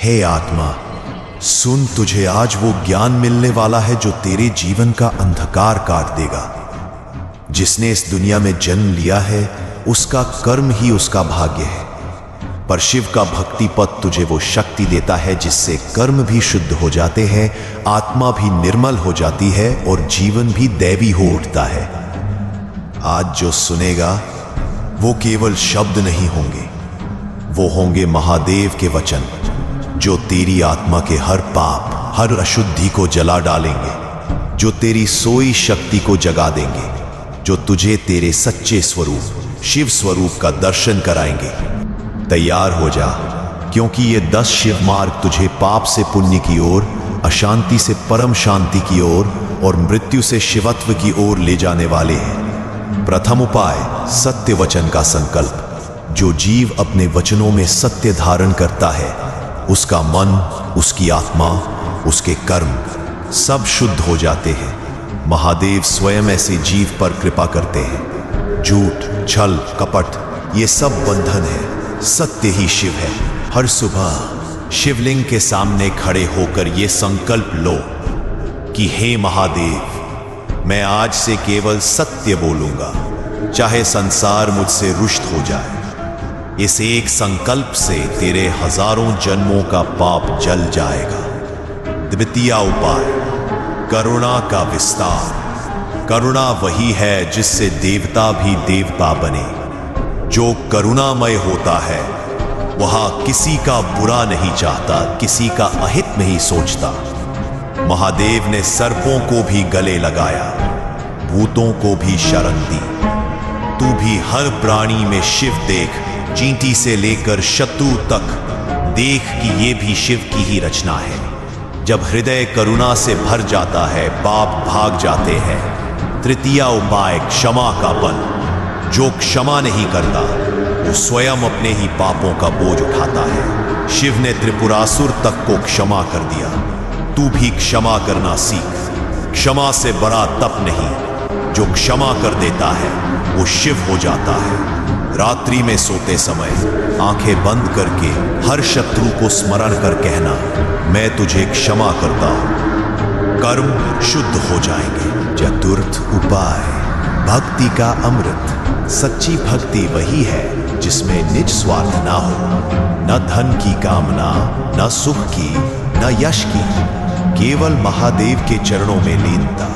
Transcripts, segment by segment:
हे आत्मा, सुन, तुझे आज वो ज्ञान मिलने वाला है जो तेरे जीवन का अंधकार काट देगा। जिसने इस दुनिया में जन्म लिया है उसका कर्म ही उसका भाग्य है, पर शिव का भक्ति पथ तुझे वो शक्ति देता है जिससे कर्म भी शुद्ध हो जाते हैं, आत्मा भी निर्मल हो जाती है और जीवन भी दैवी हो उठता है। आज जो सुनेगा वो केवल शब्द नहीं होंगे, वो होंगे महादेव के वचन जो तेरी आत्मा के हर पाप, हर अशुद्धि को जला डालेंगे, जो तेरी सोई शक्ति को जगा देंगे, जो तुझे तेरे सच्चे स्वरूप शिव स्वरूप का दर्शन कराएंगे। तैयार हो जा, क्योंकि ये 10 शिव मार्ग तुझे पाप से पुण्य की ओर, अशांति से परम शांति की ओर और मृत्यु से शिवत्व की ओर ले जाने वाले हैं। प्रथम उपाय, सत्य वचन का संकल्प। जो जीव अपने वचनों में सत्य धारण करता है उसका मन, उसकी आत्मा, उसके कर्म सब शुद्ध हो जाते हैं। महादेव स्वयं ऐसे जीव पर कृपा करते हैं। झूठ, छल, कपट ये सब बंधन है, सत्य ही शिव है। हर सुबह शिवलिंग के सामने खड़े होकर ये संकल्प लो कि हे महादेव, मैं आज से केवल सत्य बोलूंगा, चाहे संसार मुझसे रुष्ट हो जाए। इस एक संकल्प से तेरे हजारों जन्मों का पाप जल जाएगा। द्वितीय उपाय, करुणा का विस्तार। करुणा वही है जिससे देवता भी देवता बने। जो करुणामय होता है वह किसी का बुरा नहीं चाहता, किसी का अहित नहीं सोचता। महादेव ने सर्पों को भी गले लगाया, भूतों को भी शरण दी। तू भी हर प्राणी में शिव देख, चींटी से लेकर शत्रु तक देख कि ये भी शिव की ही रचना है। जब हृदय करुणा से भर जाता है, पाप भाग जाते हैं। तृतीय उपाय, क्षमा का बल। जो क्षमा नहीं करता वो स्वयं अपने ही पापों का बोझ उठाता है। शिव ने त्रिपुरासुर तक को क्षमा कर दिया। तू भी क्षमा करना सीख। क्षमा से बड़ा तप नहीं, जो क्षमा कर देता है वो शिव हो जाता है। रात्रि में सोते समय आंखें बंद करके हर शत्रु को स्मरण कर कहना, मैं तुझे क्षमा करता हूं। कर्म शुद्ध हो जाएंगे। चतुर्थ उपाय, भक्ति का अमृत। सच्ची भक्ति वही है जिसमें निज स्वार्थ ना हो, न धन की कामना, न सुख की, न यश की, केवल महादेव के चरणों में लीनता।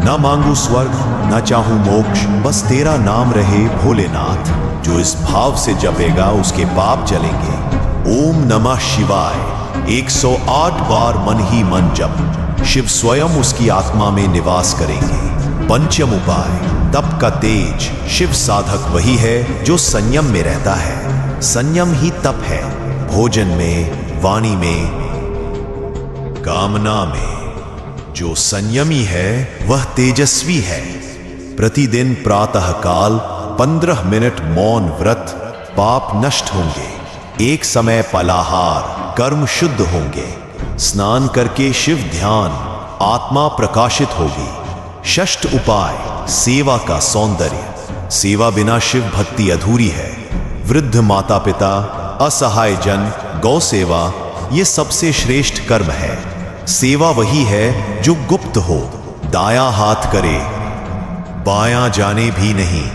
न मांगू स्वर्ग, न चाहूं मोक्ष, बस तेरा नाम रहे भोलेनाथ। जो इस भाव से जपेगा उसके पाप जलेंगे। ओम नमः शिवाय 108 बार मन ही मन जप। शिव स्वयं उसकी आत्मा में निवास करेंगे। पंचम उपाय, तप का तेज। शिव साधक वही है जो संयम में रहता है। संयम ही तप है। भोजन में, वाणी में, कामना में जो संयमी है वह तेजस्वी है। प्रतिदिन प्रातः काल 15 मिनट मौन व्रत, पाप नष्ट होंगे। एक समय फलाहार, कर्म शुद्ध होंगे। स्नान करके शिव ध्यान, आत्मा प्रकाशित होगी। षष्ठ उपाय, सेवा का सौंदर्य। सेवा बिना शिव भक्ति अधूरी है। वृद्ध माता पिता, असहाय जन, गौ सेवा ये सबसे श्रेष्ठ कर्म है। सेवा वही है जो गुप्त हो, दायां हाथ करे, बायां जाने भी नहीं,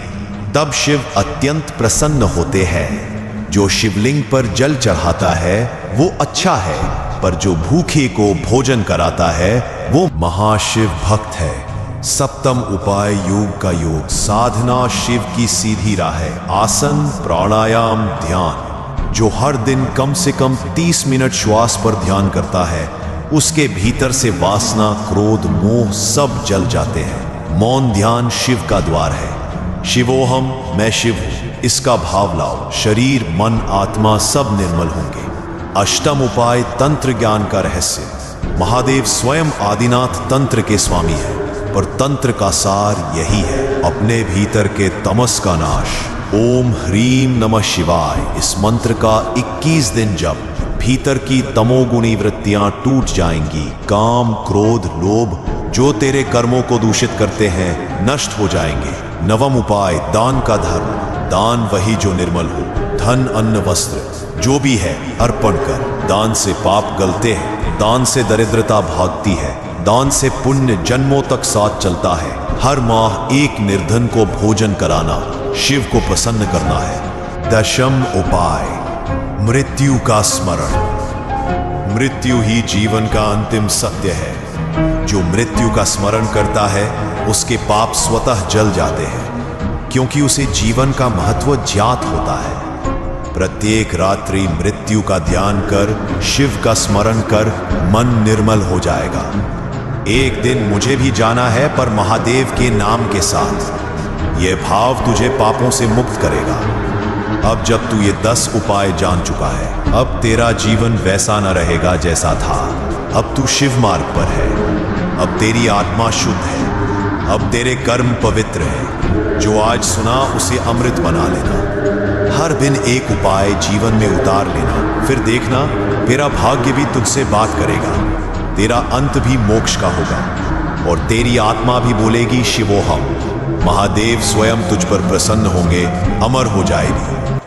तब शिव अत्यंत प्रसन्न होते हैं। जो शिवलिंग पर जल चढ़ाता है वो अच्छा है, पर जो भूखे को भोजन कराता है वो महाशिव भक्त है। सप्तम उपाय, योग का योग। साधना शिव की सीधी राह है। आसन, प्राणायाम, ध्यान। जो हर दिन कम से कम 30 मिनट श्वास पर ध्यान करता है उसके भीतर से वासना, क्रोध, मोह सब जल जाते हैं। मौन ध्यान शिव का द्वार है। शिवोहम, मैं शिव हूं, इसका भाव लाओ। शरीर, मन, आत्मा सब निर्मल होंगे। अष्टम उपाय, तंत्र ज्ञान का रहस्य। महादेव स्वयं आदिनाथ तंत्र के स्वामी है, पर तंत्र का सार यही है, अपने भीतर के तमस का नाश। ओम ह्रीम नमः शिवाय इस मंत्र का 21 दिन जप। भीतर की तमोगुणी वृत्तियां टूट जाएंगी। काम, क्रोध, लोभ जो तेरे कर्मों को दूषित करते हैं नष्ट हो जाएंगे। नवम उपाय, दान का धर्म। दान वही जो निर्मल हो। धन, अन्न, वस्त्र जो भी है अर्पण कर। दान से पाप गलते हैं, दान से दरिद्रता भागती है, दान से पुण्य जन्मों तक साथ चलता है। हर माह एक निर्धन को भोजन कराना शिव को प्रसन्न करना है। दशम उपाय, मृत्यु का स्मरण। मृत्यु ही जीवन का अंतिम सत्य है। जो मृत्यु का स्मरण करता है उसके पाप स्वतः जल जाते हैं, क्योंकि उसे जीवन का महत्व ज्ञात होता है। प्रत्येक रात्रि मृत्यु का ध्यान कर, शिव का स्मरण कर, मन निर्मल हो जाएगा। एक दिन मुझे भी जाना है, पर महादेव के नाम के साथ। यह भाव तुझे पापों से मुक्त करेगा। अब जब तू ये 10 उपाय जान चुका है, अब तेरा जीवन वैसा न रहेगा जैसा था। अब तू शिव मार्ग पर है। अब तेरी आत्मा शुद्ध है। अब तेरे कर्म पवित्र है। जो आज सुना उसे अमृत बना लेना। हर दिन एक उपाय जीवन में उतार लेना, फिर देखना तेरा भाग्य भी तुझसे बात करेगा। तेरा अंत भी मोक्ष का होगा और तेरी आत्मा भी बोलेगी शिवोहम। महादेव स्वयं तुझ पर प्रसन्न होंगे, अमर हो जाएगी।